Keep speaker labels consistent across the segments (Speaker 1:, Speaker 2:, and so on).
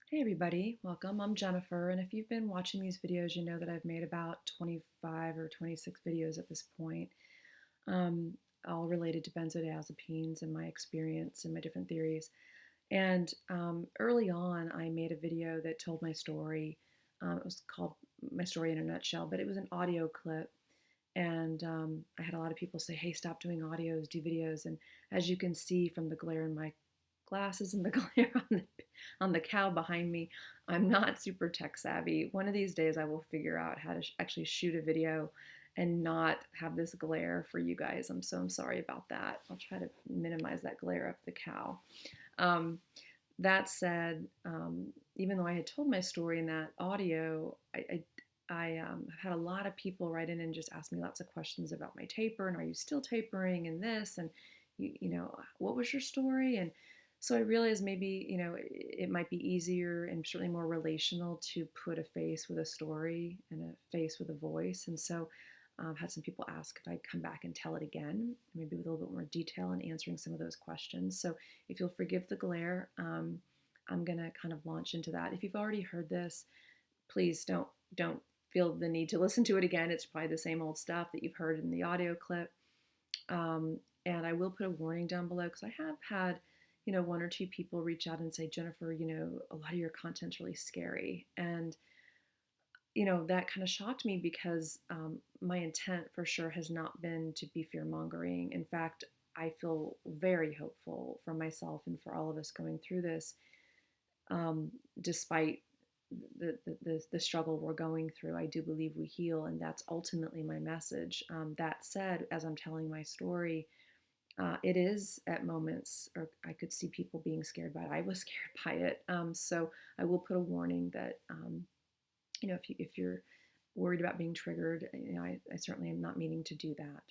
Speaker 1: Hey everybody, welcome. I'm Jennifer, and if you've been watching these videos, you know that I've made about 25 or 26 videos at this point, um, all related to benzodiazepines and my experience and my different theories. And early on, I made a video that told my story. It was called My Story in a Nutshell, but it was an audio clip. And I had a lot of people say, hey, stop doing audios, do videos. And as you can see from the glare in my glasses and the glare on the cow behind me, I'm not super tech savvy. One of these days I will figure out how to actually shoot a video and not have this glare for you guys. I'm sorry about that. I'll try to minimize that glare of the cow. Um, that said, even though I had told my story in that audio, I have had a lot of people write in and just ask me lots of questions about my taper and are you still tapering and this and what was your story? And so I realized maybe it might be easier and certainly more relational to put a face with a story and a face with a voice. And so I've had some people ask if I'd come back and tell it again, maybe with a little bit more detail and answering some of those questions. So if you'll forgive the glare, I'm gonna kind of launch into that. If you've already heard this, please don't feel the need to listen to it again. It's probably the same old stuff that you've heard in the audio clip. And I will put a warning down below because I have had, one or two people reach out and say, Jennifer, a lot of your content's really scary. And, that kind of shocked me because my intent for sure has not been to be fear mongering. In fact, I feel very hopeful for myself and for all of us going through this, despite the struggle we're going through. I do believe we heal, and that's ultimately my message. That said, as I'm telling my story, it is at moments, or I could see people being scared by it. I was scared by it. So I will put a warning that, if you're worried about being triggered, I certainly am not meaning to do that.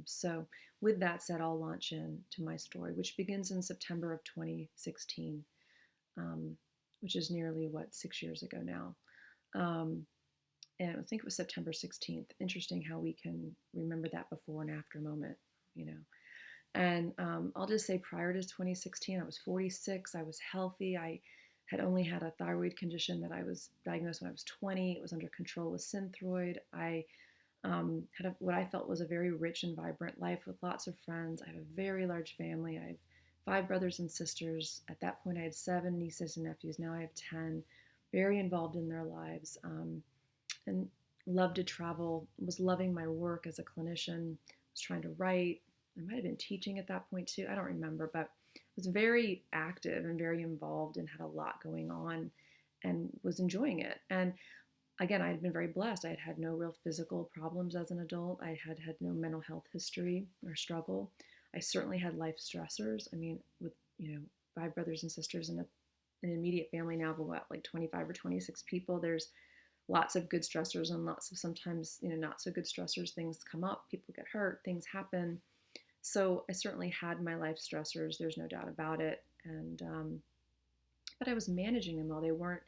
Speaker 1: So with that said, I'll launch into my story, which begins in September of 2016, um, which is nearly, 6 years ago now. And I think it was September 16th. Interesting how we can remember that before and after moment, you know. And I'll just say prior to 2016, I was 46. I was healthy. I had only had a thyroid condition that I was diagnosed when I was 20. It was under control with Synthroid. I had what I felt was a very rich and vibrant life with lots of friends. I have a very large family. I have 5 brothers and sisters. At that point, I had 7 nieces and nephews. Now I have 10. Very involved in their lives, and loved to travel. Was loving my work as a clinician. Was trying to write. I might have been teaching at that point too. I don't remember, but was very active and very involved and had a lot going on and was enjoying it. And again, I had been very blessed. I had had no real physical problems as an adult. I had had no mental health history or struggle. I certainly had life stressors. I mean, with 5 brothers and sisters and an immediate family now of about like 25 or 26 people, there's lots of good stressors and lots of sometimes not so good stressors. Things come up, people get hurt, things happen. So I certainly had my life stressors. There's no doubt about it. And but I was managing them well. They weren't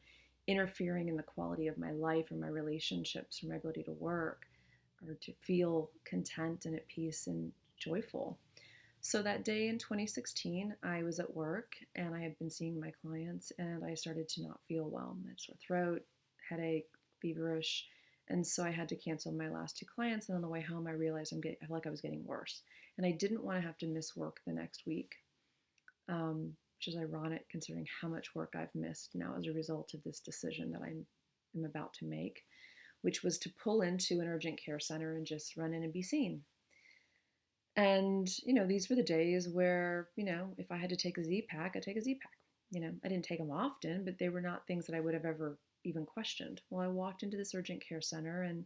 Speaker 1: interfering in the quality of my life or my relationships or my ability to work or to feel content and at peace and joyful. So that day in 2016, I was at work and I had been seeing my clients and I started to not feel well. I had sore throat, headache, feverish. And so I had to cancel my last 2 clients. And on the way home, I realized I felt like I was getting worse. And I didn't want to have to miss work the next week, which is ironic considering how much work I've missed now as a result of this decision that I'm about to make, which was to pull into an urgent care center and just run in and be seen. And, these were the days where, if I had to take a Z-Pack, I'd take a Z-Pack. I didn't take them often, but they were not things that I would have ever even questioned. Well, I walked into this urgent care center and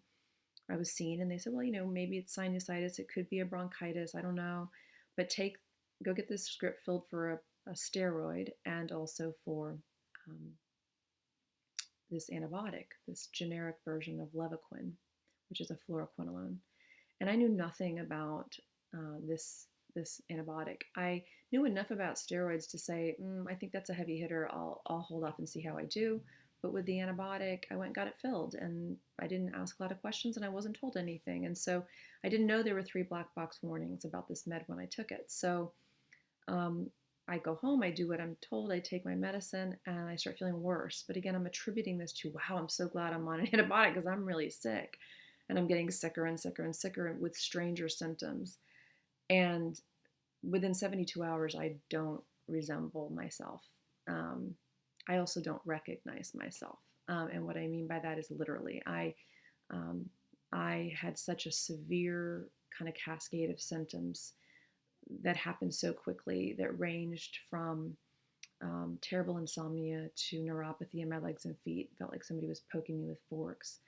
Speaker 1: I was seen and they said, well, maybe it's sinusitis. It could be a bronchitis. I don't know. But go get this script filled for a steroid and also for um, this antibiotic, this generic version of Levaquin, which is a fluoroquinolone. And I knew nothing about this antibiotic. I knew enough about steroids to say, I think that's a heavy hitter. I'll hold off and see how I do. But with the antibiotic, I went and got it filled, and I didn't ask a lot of questions, and I wasn't told anything. And so I didn't know there were 3 black box warnings about this med when I took it. So I go home, I do what I'm told, I take my medicine, and I start feeling worse. But again, I'm attributing this to, wow, I'm so glad I'm on an antibiotic because I'm really sick. And I'm getting sicker and sicker and sicker with stranger symptoms. And within 72 hours, I don't resemble myself. Um, I also don't recognize myself. And what I mean by that is literally, um, I had such a severe kind of cascade of symptoms that happened so quickly that ranged from terrible insomnia to neuropathy in my legs and feet. Felt like somebody was poking me with forks.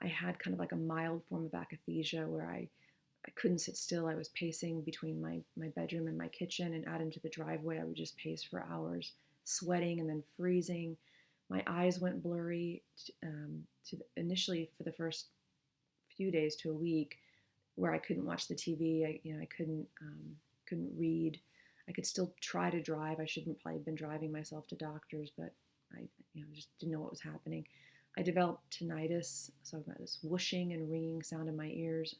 Speaker 1: I had kind of like a mild form of akathisia where I couldn't sit still. I was pacing between my bedroom and my kitchen and out into the driveway. I would just pace for hours, sweating and then freezing. My eyes went blurry initially for the first few days to a week, where I couldn't watch the TV. I couldn't read. I could still try to drive. I shouldn't probably have been driving myself to doctors, but I just didn't know what was happening. I developed tinnitus, so I've got this whooshing and ringing sound in my ears.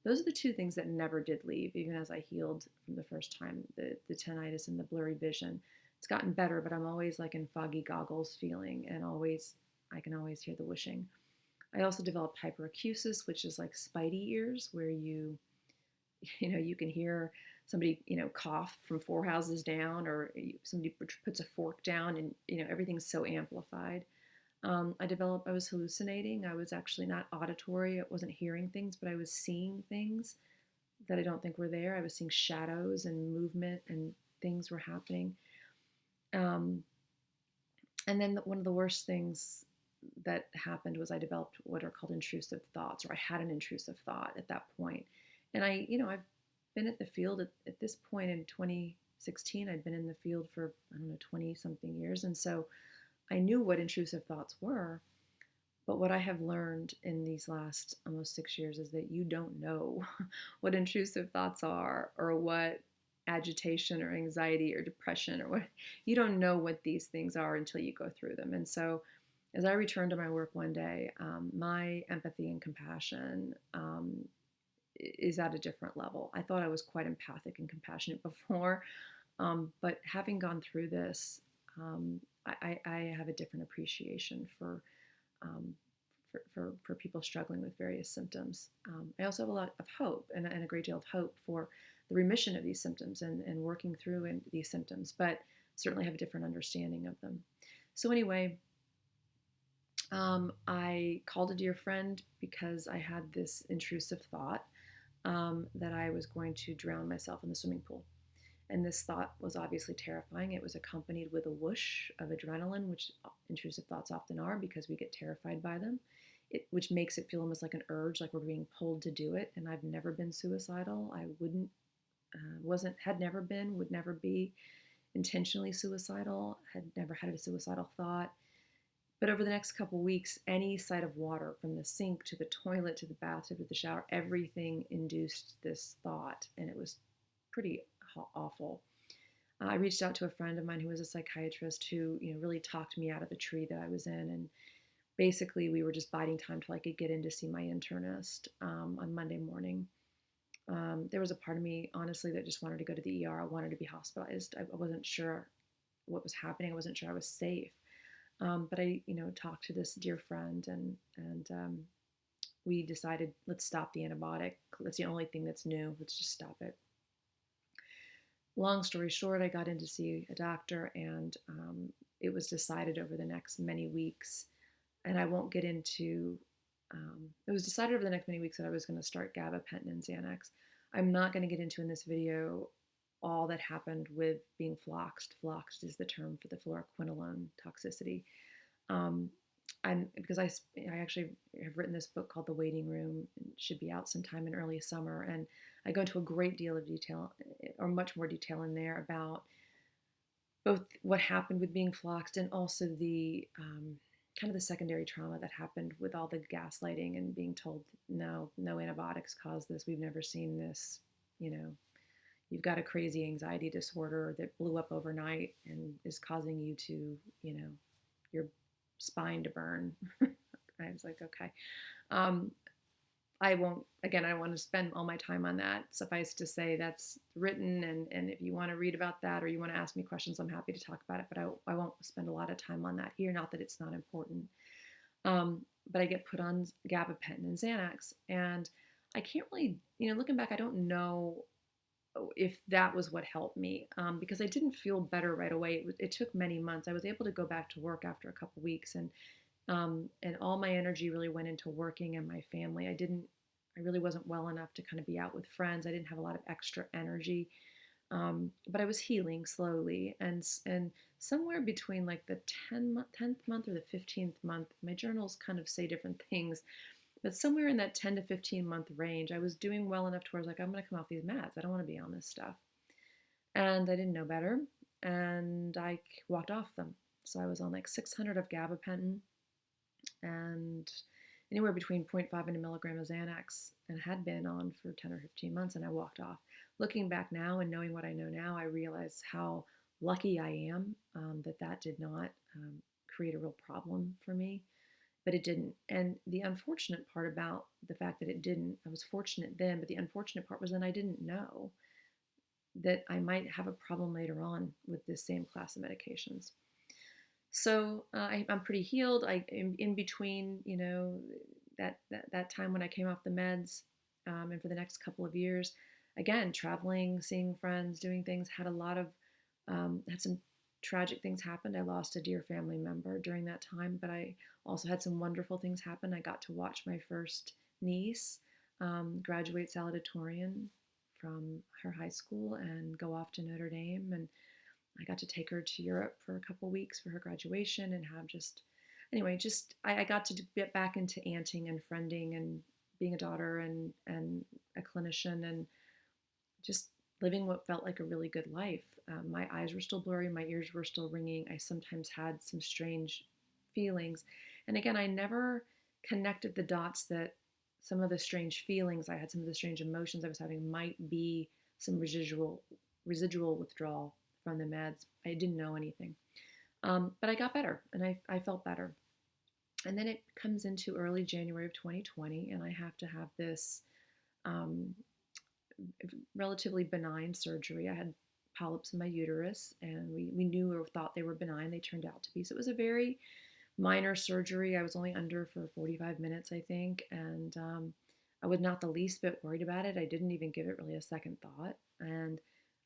Speaker 1: Those are the two things that never did leave, even as I healed from the first time, the tinnitus and the blurry vision. It's gotten better, but I'm always like in foggy goggles feeling, and I can always hear the whooshing. I also developed hyperacusis, which is like spidey ears, where you can hear somebody, cough from four houses down, or somebody puts a fork down, and, everything's so amplified. I was hallucinating. I was actually not auditory. I wasn't hearing things, but I was seeing things that I don't think were there. I was seeing shadows and movement, and things were happening. Um, and then one of the worst things that happened was I developed what are called intrusive thoughts, or I had an intrusive thought at that point. And I've been at the field at this point in 2016. I'd been in the field for, I don't know, 20 something years. And so I knew what intrusive thoughts were. But what I have learned in these last almost 6 years is that you don't know what intrusive thoughts are, or what agitation or anxiety or depression, or what, you don't know what these things are until you go through them. And so as I returned to my work one day, my empathy and compassion is at a different level. I thought I was quite empathic and compassionate before, but having gone through this, I have a different appreciation um, for people struggling with various symptoms. I also have a lot of hope, and a great deal of hope for the remission of these symptoms, and working through these symptoms, but certainly have a different understanding of them. So anyway, I called a dear friend because I had this intrusive thought that I was going to drown myself in the swimming pool. And this thought was obviously terrifying. It was accompanied with a whoosh of adrenaline, which intrusive thoughts often are because we get terrified by them, which makes it feel almost like an urge, like we're being pulled to do it. And I've never been suicidal. I had never been, would never be intentionally suicidal, had never had a suicidal thought. But over the next couple weeks, any sight of water, from the sink to the toilet to the bathtub to the shower, everything induced this thought, and it was pretty awful. I reached out to a friend of mine who was a psychiatrist who, really talked me out of the tree that I was in, and basically we were just biding time till I could get in to see my internist on Monday morning. There was a part of me, honestly, that just wanted to go to the ER. I wanted to be hospitalized. I wasn't sure what was happening. I wasn't sure I was safe. But I, talked to this dear friend, and we decided, let's stop the antibiotic. That's the only thing that's new. Let's just stop it. Long story short, I got in to see a doctor, and it was decided over the next many weeks, and I won't get into. It was decided over the next many weeks that I was going to start Gabapentin and Xanax. I'm not going to get into in this video all that happened with being floxed. Floxed is the term for the fluoroquinolone toxicity. And because I actually have written this book called The Waiting Room, and it should be out sometime in early summer, and I go into a great deal of detail, or much more detail in there, about both what happened with being floxed and also the kind of the secondary trauma that happened with all the gaslighting and being told, no antibiotics cause this, we've never seen this, you've got a crazy anxiety disorder that blew up overnight and is causing you to, your spine to burn. I was like, okay. I won't, again, I don't want to spend all my time on that. Suffice to say, that's written. And if you want to read about that or you want to ask me questions, I'm happy to talk about it. But I won't spend a lot of time on that here. Not that it's not important. But I get put on Gabapentin and Xanax. And I can't really, looking back, I don't know if that was what helped me because I didn't feel better right away. It took many months. I was able to go back to work after a couple weeks, and all my energy really went into working and my family. I really wasn't well enough to kind of be out with friends. I didn't have a lot of extra energy, but I was healing slowly, and somewhere between like the 10th month or the 15th month, my journals kind of say different things, but somewhere in that 10 to 15-month range, I was doing well enough to where I was like, I'm going to come off these meds. I don't want to be on this stuff. And I didn't know better, and I walked off them. So I was on like 600 of gabapentin and anywhere between zero point 0.5 and a milligram of Xanax, and had been on for 10 or 15 months, and I walked off. Looking back now and knowing what I know now, I realize how lucky I am that did not create a real problem for me, but it didn't. And the unfortunate part about the fact that it didn't, I was fortunate then, but the unfortunate part was then I didn't know that I might have a problem later on with this same class of medications. So I'm pretty healed. In between, that time when I came off the meds, and for the next couple of years, again, traveling, seeing friends, doing things, had some tragic things happen. I lost a dear family member during that time, but I also had some wonderful things happen. I got to watch my first niece graduate salutatorian from her high school and go off to Notre Dame, and I got to take her to Europe for a couple weeks for her graduation and have I got to get back into aunting and friending and being a daughter and a clinician and just living what felt like a really good life. My eyes were still blurry, my ears were still ringing. I sometimes had some strange feelings. And again, I never connected the dots that some of the strange feelings I had, some of the strange emotions I was having might be some residual withdrawal from the meds. I didn't know anything. But I got better and I felt better. And then it comes into early January of 2020, and I have to have this um, relatively benign surgery. I had polyps in my uterus, and we knew or thought they were benign. They turned out to be. So it was a very minor surgery. I was only under for 45 minutes, I think, and I was not the least bit worried about it. I didn't even give it really a second thought, and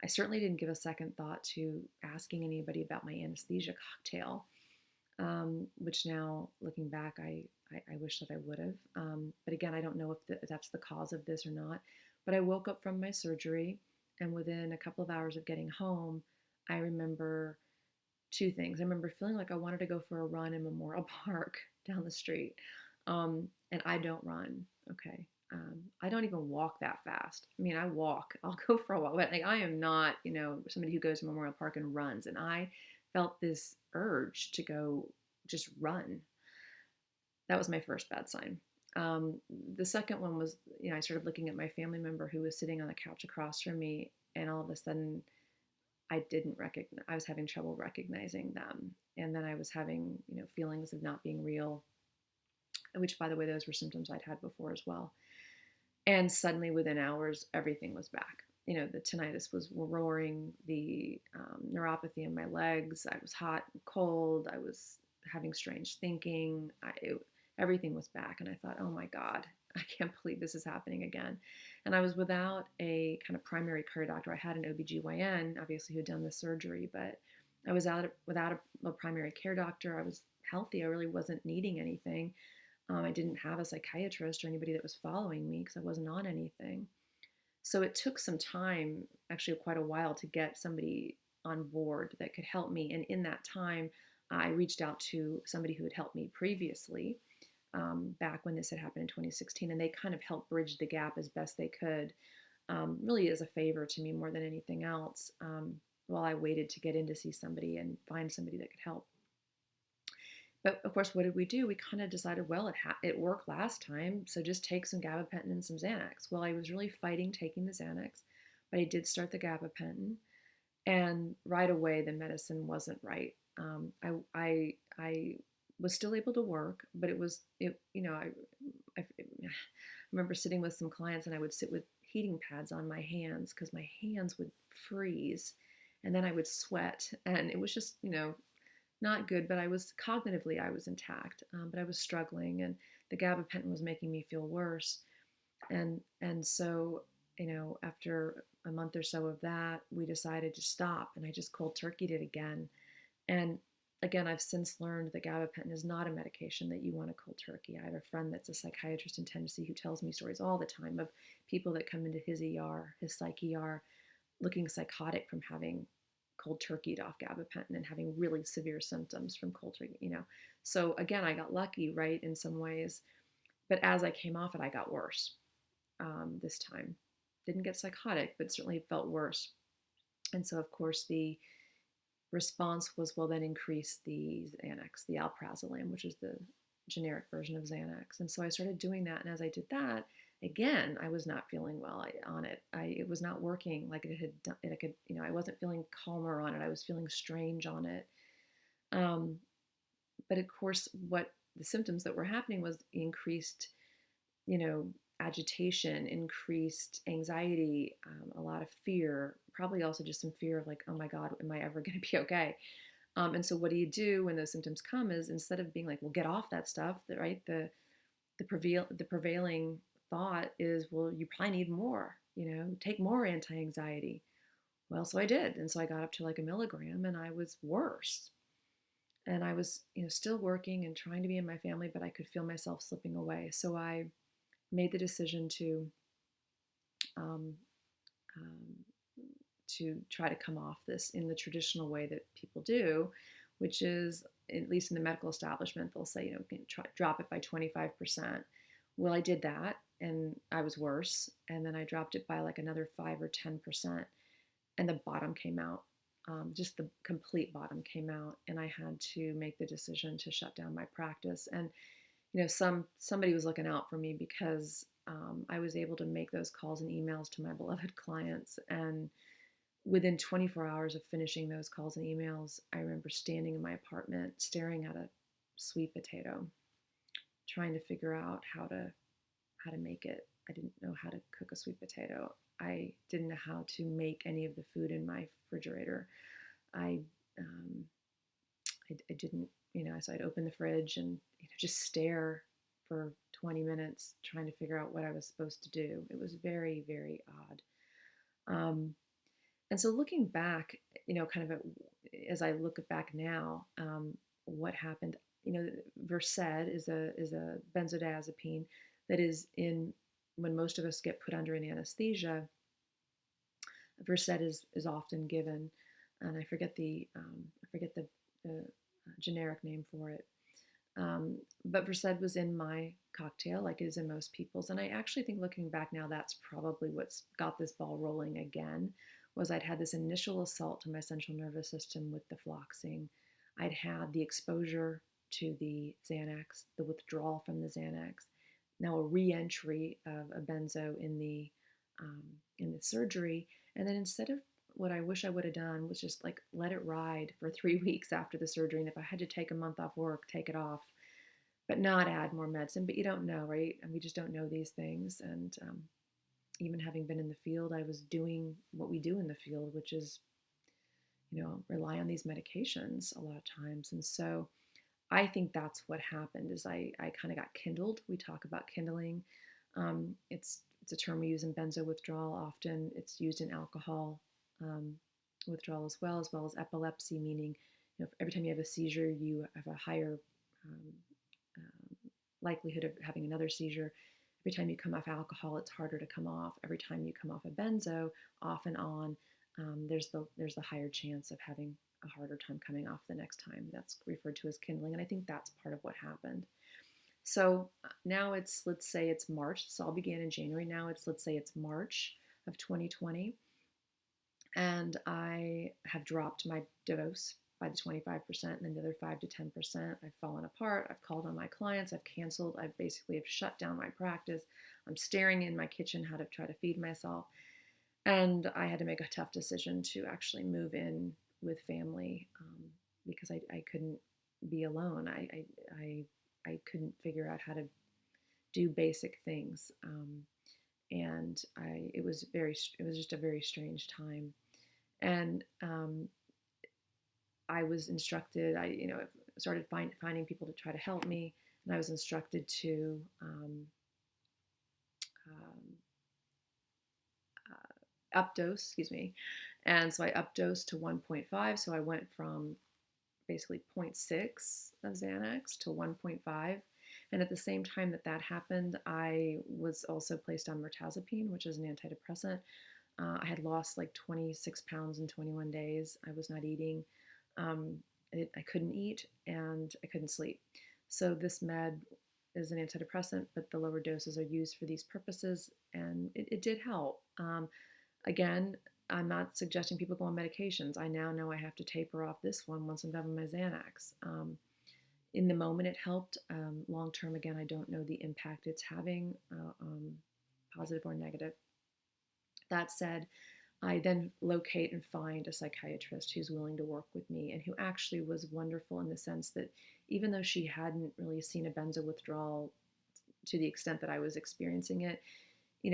Speaker 1: I certainly didn't give a second thought to asking anybody about my anesthesia cocktail, which now, looking back, I wish that I would have. But again, I don't know if that's the cause of this or not. But I woke up from my surgery, and within a couple of hours of getting home, I remember two things. I remember feeling like I wanted to go for a run in Memorial Park down the street. And I don't run, okay? I don't even walk that fast. I mean, I walk. I'll go for a walk, but like, I am not, somebody who goes to Memorial Park and runs. And I felt this urge to go just run. That was my first bad sign. The second one was, I started looking at my family member who was sitting on the couch across from me, and all of a sudden, I was having trouble recognizing them. And then I was having, feelings of not being real, which, by the way, those were symptoms I'd had before as well. And suddenly, within hours, everything was back. The tinnitus was roaring, the neuropathy in my legs. I was hot and cold. I was having strange thinking. Everything was back. And I thought, oh my God, I can't believe this is happening again. And I was without a kind of primary care doctor. I had an OBGYN, obviously, who had done the surgery, but I was without a primary care doctor. I was healthy. I really wasn't needing anything. I didn't have a psychiatrist or anybody that was following me because I wasn't on anything. So it took some time, actually quite a while, to get somebody on board that could help me. And in that time, I reached out to somebody who had helped me previously, back when this had happened in 2016, and they kind of helped bridge the gap as best they could, really as a favor to me more than anything else, while I waited to get in to see somebody and find somebody that could help. But of course, what did we do? We kind of decided, well, it worked last time, so just take some gabapentin and some Xanax. Well, I was really fighting taking the Xanax, but I did start the gabapentin, and right away the medicine wasn't right. I was still able to work, but I remember sitting with some clients, and I would sit with heating pads on my hands because my hands would freeze, and then I would sweat, and it was just, not good. But cognitively, I was intact, but I was struggling, and the gabapentin was making me feel worse. And so, after a month or so of that, we decided to stop, and I just cold turkeyed it again. And again, I've since learned that gabapentin is not a medication that you want to cold turkey. I have a friend that's a psychiatrist in Tennessee who tells me stories all the time of people that come into his ER, his psych ER, looking psychotic from having cold turkeyed off gabapentin and having really severe symptoms from cold turkey. So again, I got lucky, right, in some ways. But as I came off it, I got worse this time. Didn't get psychotic, but certainly felt worse. And so, of course, the response was, well, then increase the Xanax, the Alprazolam, which is the generic version of Xanax. And so I started doing that. And as I did that, again, I was not feeling well on it. It was not working like it had done. I wasn't feeling calmer on it. I was feeling strange on it. But of course, what the symptoms that were happening was increased, agitation, increased anxiety, a lot of fear, probably also just some fear of like, oh my God, am I ever going to be okay? And so what do you do when those symptoms come is, instead of being like, well, get off that stuff, right? The prevailing thought is, well, you probably need more, take more anti-anxiety. Well, so I did. And so I got up to like 1 milligram, and I was worse. And I was, still working and trying to be in my family, but I could feel myself slipping away. So I made the decision um, um, to try to come off this in the traditional way that people do, which is, at least in the medical establishment, they'll say, drop it by 25%. Well, I did that, and I was worse. And then I dropped it by like another 5 or 10%, and the bottom came out. Just the complete bottom came out, and I had to make the decision to shut down my practice. And somebody was looking out for me because I was able to make those calls and emails to my beloved clients. And within 24 hours of finishing those calls and emails, I remember standing in my apartment, staring at a sweet potato, trying to figure out how to make it. I didn't know how to cook a sweet potato. I didn't know how to make any of the food in my refrigerator. I didn't, so I'd open the fridge and just stare for 20 minutes trying to figure out what I was supposed to do. It was very, very odd. And so looking back, kind of as I look back now, what happened, Versed is a benzodiazepine that is in, when most of us get put under an anesthesia, Versed is often given, and I forget the generic name for it. But Versed was in my cocktail, like it is in most people's. And I actually think, looking back now, that's probably what's got this ball rolling again. Was I'd had this initial assault to my central nervous system with the floxing. I'd had the exposure to the Xanax, the withdrawal from the Xanax, now a re-entry of a benzo in the surgery. And then, instead of what I wish I would have done, was just like let it ride for 3 weeks after the surgery. And if I had to take a month off work, take it off, but not add more medicine. But you don't know, right? And we just don't know these things. And even having been in the field, I was doing what we do in the field, which is, rely on these medications a lot of times. And so I think that's what happened, is I kind of got kindled. We talk about kindling. It's a term we use in benzo withdrawal often. It's used in alcohol withdrawal as well as epilepsy, meaning, every time you have a seizure, you have a higher likelihood of having another seizure. Every time you come off alcohol, it's harder to come off. Every time you come off a benzo, off and on, there's the higher chance of having a harder time coming off the next time. That's referred to as kindling, and I think that's part of what happened. So now let's say it's March. This all began in January. Now let's say it's March of 2020, and I have dropped my dose by the 25%, and then the other 5 to 10%. I've fallen apart. I've called on my clients. I've canceled. I basically have shut down my practice. I'm staring in my kitchen how to try to feed myself. And I had to make a tough decision to actually move in with family because I couldn't be alone. I couldn't figure out how to do basic things. And it was just a very strange time. And I was instructed, started finding people to try to help me, and I was instructed to um, updose, excuse me. And so I updosed to 1.5. So I went from basically zero point 0.6 of Xanax to 1.5. And at the same time that that happened, I was also placed on mirtazapine, which is an antidepressant. I had lost like 26 pounds in 21 days. I was not eating. Um, I couldn't eat and I couldn't sleep. So this med is an antidepressant, but the lower doses are used for these purposes, and it did help. Again, I'm not suggesting people go on medications. I now know I have to taper off this one once I'm done with my Xanax. In the moment, it helped. Long term, again, I don't know the impact it's having, positive or negative. That said, I then locate and find a psychiatrist who's willing to work with me and who actually was wonderful in the sense that even though she hadn't really seen a benzo withdrawal to the extent that I was experiencing it,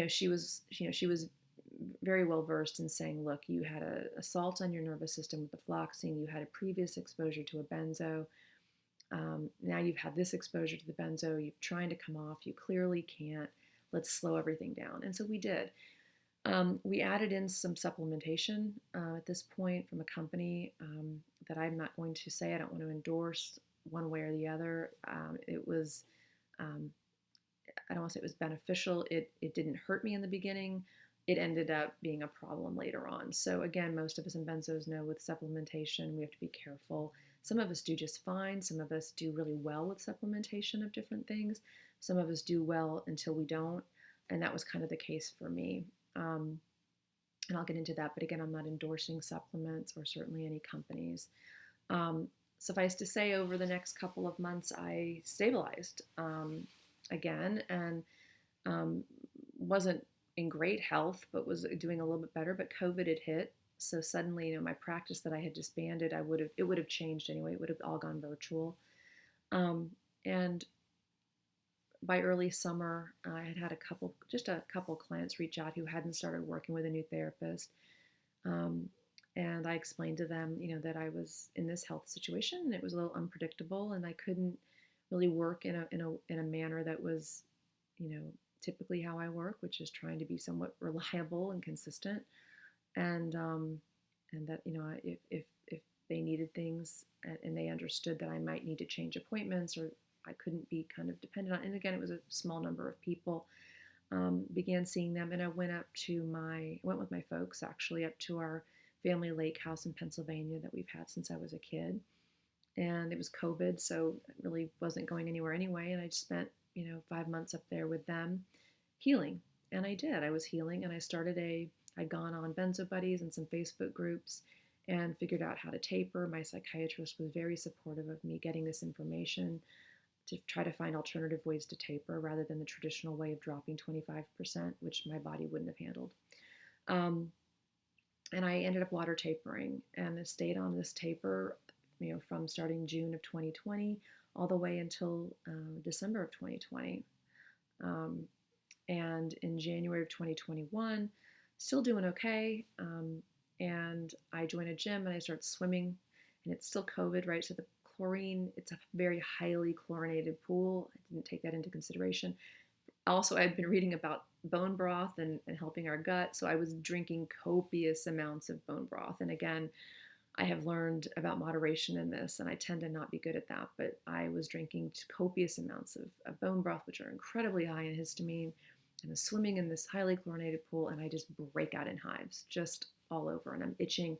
Speaker 1: she was very well versed in saying, look, you had an assault on your nervous system with the fluoxetine, you had a previous exposure to a benzo. Now you've had this exposure to the benzo, you're trying to come off, you clearly can't. Let's slow everything down. And so we did. We added in some supplementation at this point from a company that I'm not going to say, I don't want to endorse one way or the other. It was, I don't want to say it was beneficial. It didn't hurt me in the beginning. It ended up being a problem later on. So again, most of us in benzos know with supplementation, we have to be careful. Some of us do just fine. Some of us do really well with supplementation of different things. Some of us do well until we don't. And that was kind of the case for me. And I'll get into that. But again, I'm not endorsing supplements or certainly any companies. Suffice to say, over the next couple of months, I stabilized again and wasn't in great health, but was doing a little bit better. But COVID had hit, so suddenly, my practice that I had disbanded, it would have changed anyway. It would have all gone virtual, and by early summer, I had just a couple clients reach out who hadn't started working with a new therapist. And I explained to them, that I was in this health situation and it was a little unpredictable and I couldn't really work in a manner that was, typically how I work, which is trying to be somewhat reliable and consistent. And that, if they needed things and they understood that I might need to change appointments or I couldn't be kind of dependent on, and again, it was a small number of people, began seeing them. And I went with my folks actually up to our family lake house in Pennsylvania that we've had since I was a kid. And it was COVID, so it really wasn't going anywhere anyway. And I just spent, 5 months up there with them healing. And I did. I was healing and I'd gone on Benzo Buddies and some Facebook groups and figured out how to taper. My psychiatrist was very supportive of me getting this information to try to find alternative ways to taper rather than the traditional way of dropping 25%, which my body wouldn't have handled. And I ended up water tapering and I stayed on this taper, from starting June of 2020 all the way until December of 2020. And in January of 2021, still doing okay. And I joined a gym and I started swimming, and it's still COVID, right? So the chlorine, it's a very highly chlorinated pool. I didn't take that into consideration. Also, I'd been reading about bone broth and helping our gut, so I was drinking copious amounts of bone broth. And again, I have learned about moderation in this, and I tend to not be good at that, but I was drinking copious amounts of bone broth, which are incredibly high in histamine. I was swimming in this highly chlorinated pool, and I just break out in hives, just all over, and I'm itching.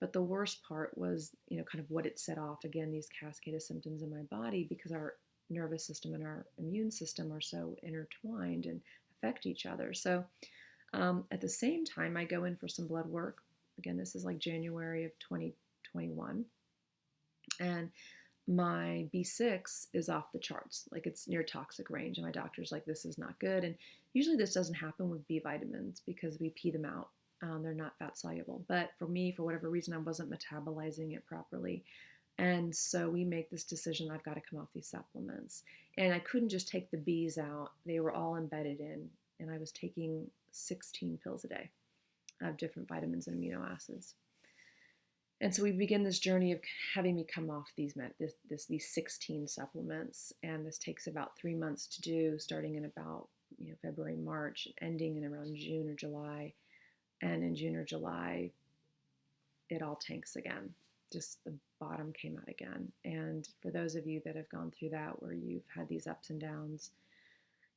Speaker 1: But the worst part was, kind of what it set off. Again, these cascade of symptoms in my body because our nervous system and our immune system are so intertwined and affect each other. So at the same time, I go in for some blood work. Again, this is like January of 2021. And my B6 is off the charts. Like it's near toxic range. And my doctor's like, this is not good. And usually this doesn't happen with B vitamins because we pee them out. They're not fat soluble. But for me, for whatever reason, I wasn't metabolizing it properly. And so we make this decision, I've got to come off these supplements. And I couldn't just take the B's out. They were all embedded in, and I was taking 16 pills a day of different vitamins and amino acids. And so we begin this journey of having me come off these 16 supplements, and this takes about 3 months to do, starting in about February, March, ending in around June or July. And in June or July, it all tanks again. Just the bottom came out again. And for those of you that have gone through that, where you've had these ups and downs,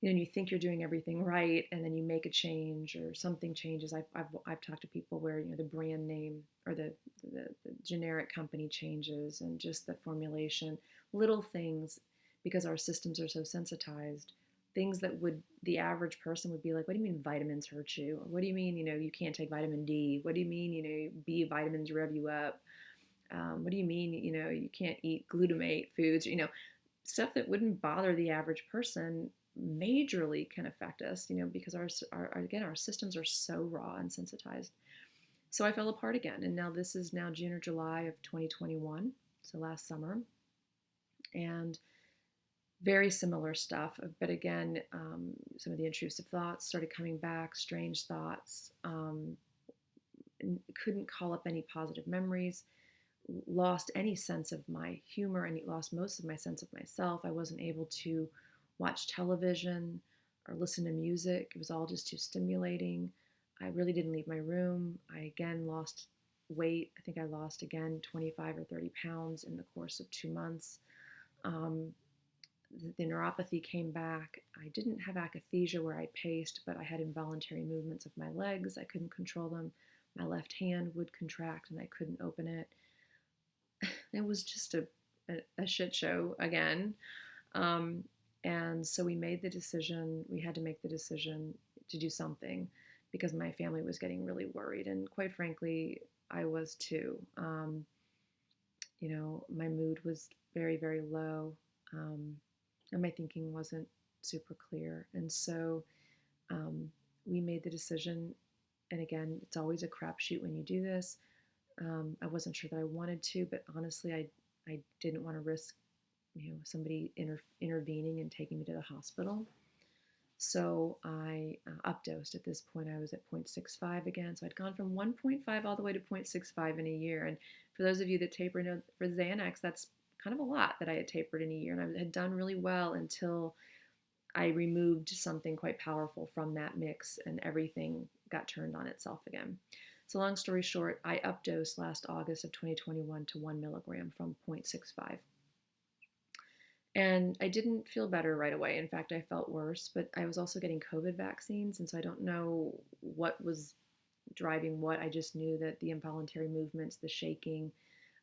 Speaker 1: and you think you're doing everything right, and then you make a change or something changes. I've talked to people where the brand name or the generic company changes, and just the formulation, little things, because our systems are so sensitized. Things that the average person would be like, what do you mean vitamins hurt you? What do you mean you can't take vitamin D? What do you mean B vitamins rev you up? What do you mean you can't eat glutamate foods? Stuff that wouldn't bother the average person majorly can affect us, because our systems are so raw and sensitized. So I fell apart again, and now this is now June or July of 2021, so last summer, and very similar stuff. But again, some of the intrusive thoughts started coming back, strange thoughts. Couldn't call up any positive memories. Lost any sense of my humor, and lost most of my sense of myself. I wasn't able to watch television or listen to music. It was all just too stimulating. I really didn't leave my room. I again lost weight. I think I lost again 25 or 30 pounds in the course of 2 months. The neuropathy came back. I didn't have akathisia where I paced, but I had involuntary movements of my legs. I couldn't control them. My left hand would contract and I couldn't open it. It was just a shit show again. And so we had to make the decision to do something, because my family was getting really worried. And quite frankly, I was too. My mood was very, very low. And my thinking wasn't super clear. And so we made the decision. And again, it's always a crapshoot when you do this. I wasn't sure that I wanted to, but honestly, I didn't want to risk somebody intervening and taking me to the hospital. So I updosed. At this point, I was at 0.65 again. So I'd gone from 1.5 all the way to 0.65 in a year. And for those of you that taper, know for Xanax, that's kind of a lot that I had tapered in a year. And I had done really well until I removed something quite powerful from that mix, and everything got turned on itself again. So long story short, I updosed last August of 2021 to 1 milligram from 0.65. And I didn't feel better right away. In fact, I felt worse, but I was also getting COVID vaccines. And so I don't know what was driving what. I just knew that the involuntary movements, the shaking,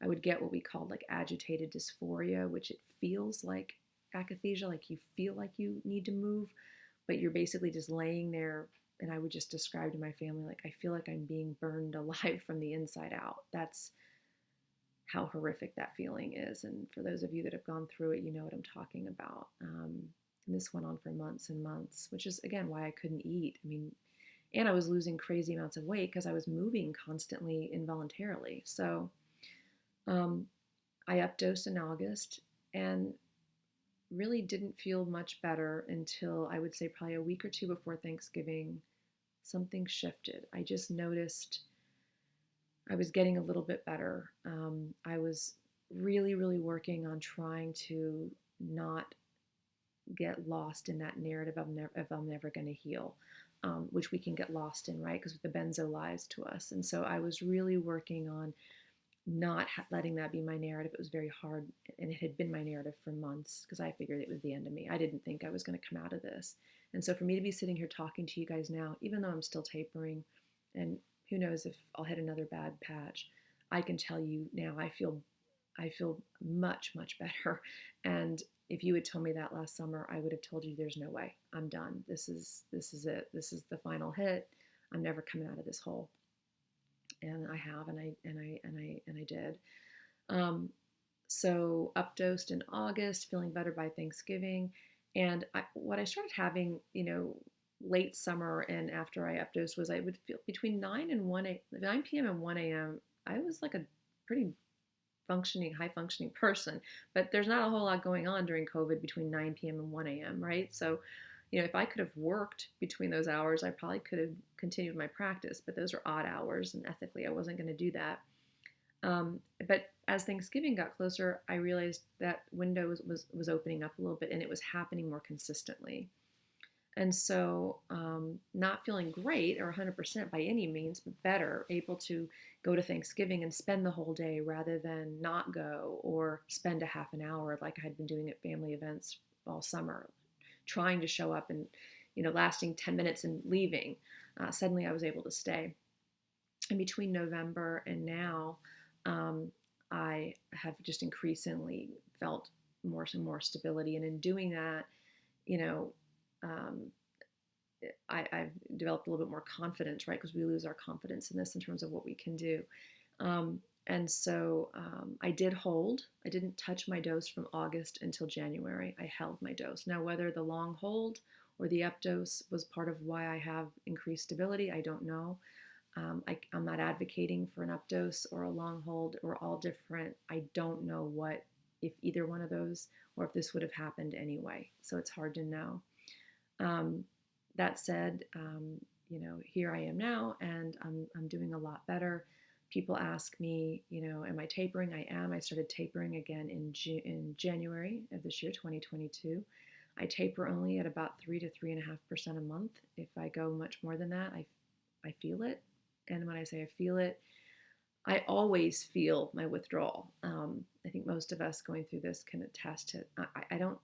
Speaker 1: I would get what we called like agitated dysphoria, which it feels like akathisia, like you feel like you need to move, but you're basically just laying there. And I would just describe to my family, like, I feel like I'm being burned alive from the inside out. That's how horrific that feeling is. And for those of you that have gone through it, you know what I'm talking about. And this went on for months and months, which is, again, why I couldn't eat. And I was losing crazy amounts of weight because I was moving constantly involuntarily. So I updosed in August and really didn't feel much better until I would say probably a week or two before Thanksgiving. Something shifted. I just noticed I was getting a little bit better. I was really, really working on trying to not get lost in that narrative of I'm never going to heal, which we can get lost in, right? Because the benzo lies to us. And so I was really working on not letting that be my narrative. It was very hard, and it had been my narrative for months because I figured it was the end of me. I didn't think I was going to come out of this. And so for me to be sitting here talking to you guys now, even though I'm still tapering, and who knows if I'll hit another bad patch, I can tell you now I feel much, much better. And if you had told me that last summer, I would have told you there's no way. I'm done. This is it. This is the final hit. I'm never coming out of this hole. And I have, and I did. So updosed in August, feeling better by Thanksgiving. And what I started having, late summer and after I updosed was I would feel between 9 p.m. and 1 a.m. I was like a pretty high functioning person, but there's not a whole lot going on during COVID between 9 p.m. and 1 a.m., right? So, if I could have worked between those hours, I probably could have continued my practice, but those are odd hours, and ethically, I wasn't going to do that. But as Thanksgiving got closer, I realized that window was opening up a little bit, and it was happening more consistently. And so, not feeling great or 100% by any means, but better, able to go to Thanksgiving and spend the whole day rather than not go or spend a half an hour like I had been doing at family events all summer, trying to show up and, lasting 10 minutes and leaving. Suddenly I was able to stay. And between November and now, I have just increasingly felt more and more stability. And in doing that, you know, um, I've developed a little bit more confidence, right? Because we lose our confidence in this in terms of what we can do. And so I did hold. I didn't touch my dose from August until January. I held my dose. Now, whether the long hold or the up dose was part of why I have increased stability, I don't know. I'm not advocating for an up dose or a long hold or all different. I don't know if either one of those, or if this would have happened anyway. So it's hard to know. That said, here I am now, and I'm doing a lot better. People ask me, am I tapering? I am. I started tapering again in January of this year, 2022. I taper only at about 3 to 3.5% a month. If I go much more than that, I feel it. And when I say I feel it, I always feel my withdrawal. I think most of us going through this can attest to.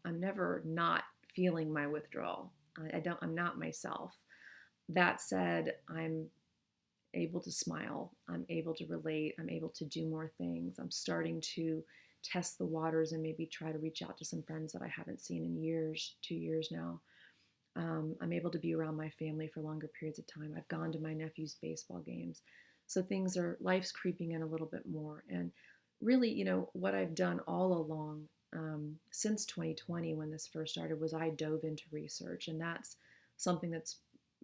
Speaker 1: I'm never not feeling my withdrawal. I'm not myself. That said, I'm able to smile. I'm able to relate. I'm able to do more things. I'm starting to test the waters and maybe try to reach out to some friends that I haven't seen in years, 2 years now. I'm able to be around my family for longer periods of time. I've gone to my nephew's baseball games. So life's creeping in a little bit more. And really, what I've done all along since 2020, when this first started, was I dove into research. And that's something that's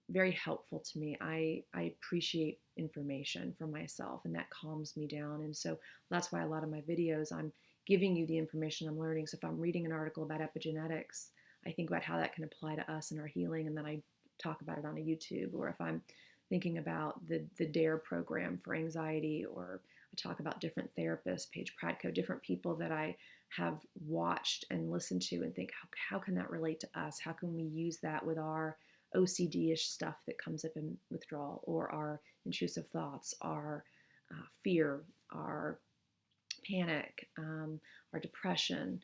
Speaker 1: very helpful to me. I appreciate information for myself, and that calms me down. And so that's why a lot of my videos, I'm giving you the information I'm learning. So if I'm reading an article about epigenetics, I think about how that can apply to us and our healing, and then I talk about it on a YouTube. Or if I'm thinking about the DARE program for anxiety, or I talk about different therapists, Paige Pratko, different people that I have watched and listened to, and think, how can that relate to us? How can we use that with our OCD-ish stuff that comes up in withdrawal, or our intrusive thoughts, our fear, our panic, our depression?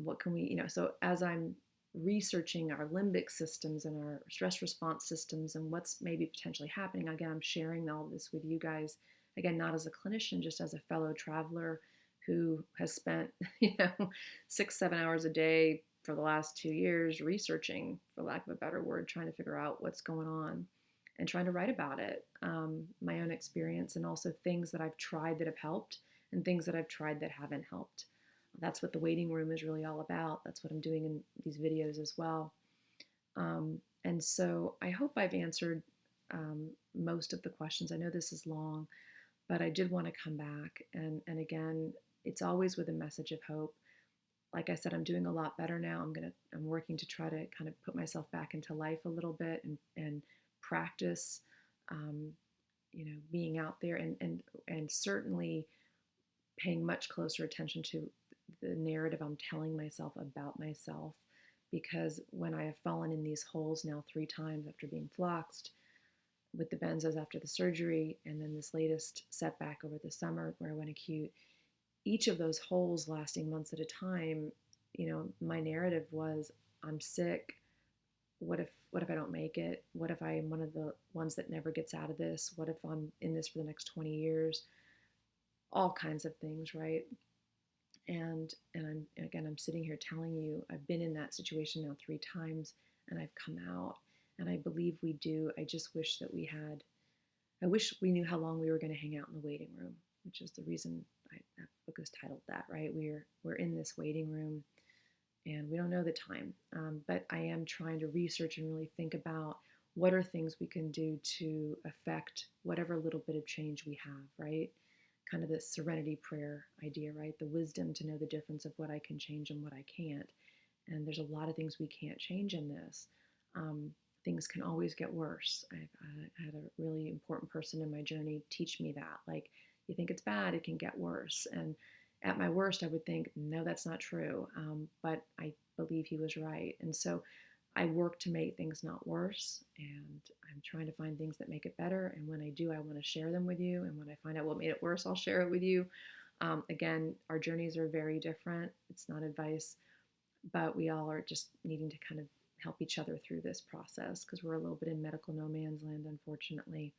Speaker 1: What can we, so as I'm researching our limbic systems and our stress response systems and what's maybe potentially happening, again, I'm sharing all this with you guys, again, not as a clinician, just as a fellow traveler who has spent 6-7 hours a day for the last 2 years researching, for lack of a better word, trying to figure out what's going on and trying to write about it, my own experience, and also things that I've tried that have helped and things that I've tried that haven't helped. That's what the waiting room is really all about. That's what I'm doing in these videos as well. And so I hope I've answered most of the questions. I know this is long, but I did want to come back. And again, it's always with a message of hope. Like I said, I'm doing a lot better now. I'm working to try to kind of put myself back into life a little bit and practice, being out there and certainly paying much closer attention to the narrative I'm telling myself about myself, because when I have fallen in these holes now 3 times after being floxed with the benzos after the surgery, and then this latest setback over the summer where I went acute, each of those holes lasting months at a time, my narrative was, I'm sick. What if I don't make it? What if I am one of the ones that never gets out of this? What if I'm in this for the next 20 years? All kinds of things, right? And I'm sitting here telling you, I've been in that situation now 3 times, and I've come out, and I believe we do. I just wish that I wish we knew how long we were going to hang out in the waiting room, which is the reason that book is titled that, right? We're in this waiting room, and we don't know the time. But I am trying to research and really think about what are things we can do to affect whatever little bit of change we have, right? kind of this serenity prayer idea, right? The wisdom to know the difference of what I can change and what I can't. And there's a lot of things we can't change in this. Um, Things can always get worse. I had a really important person in my journey teach me that. Like, you think it's bad, it can get worse. And at my worst, I would think, no, that's not true. But I believe he was right. And so I work to make things not worse. And I'm trying to find things that make it better. And when I do, I want to share them with you. And when I find out what made it worse, I'll share it with you. Again, our journeys are very different. It's not advice, but we all are just needing to kind of help each other through this process because we're a little bit in medical no man's land, unfortunately.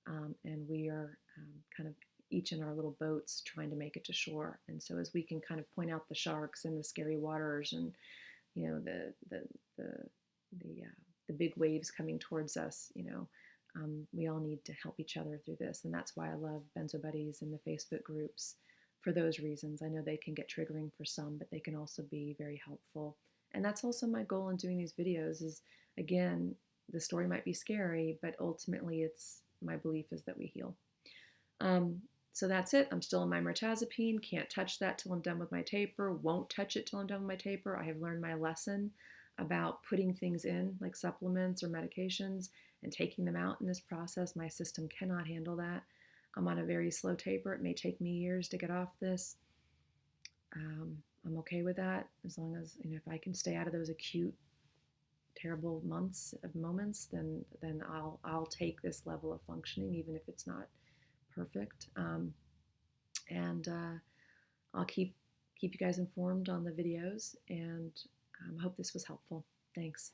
Speaker 1: And we are kind of each in our little boats trying to make it to shore. And so as we can kind of point out the sharks and the scary waters and, you know, the the big waves coming towards us, we all need to help each other through this. And that's why I love Benzo Buddies and the Facebook groups for those reasons. I know they can get triggering for some, but they can also be very helpful. And that's also my goal in doing these videos is, again, the story might be scary, but ultimately it's my belief is that we heal. So that's it. I'm still on my mirtazapine. Can't touch that till I'm done with my taper. Won't touch it till I'm done with my taper. I have learned my lesson about putting things in, like supplements or medications, and taking them out in this process. My system cannot handle that. I'm on a very slow taper. It may take me years to get off this. I'm okay with that as long as, if I can stay out of those acute, terrible moments, then I'll take this level of functioning, even if it's not perfect. And I'll keep you guys informed on the videos, and hope this was helpful. Thanks.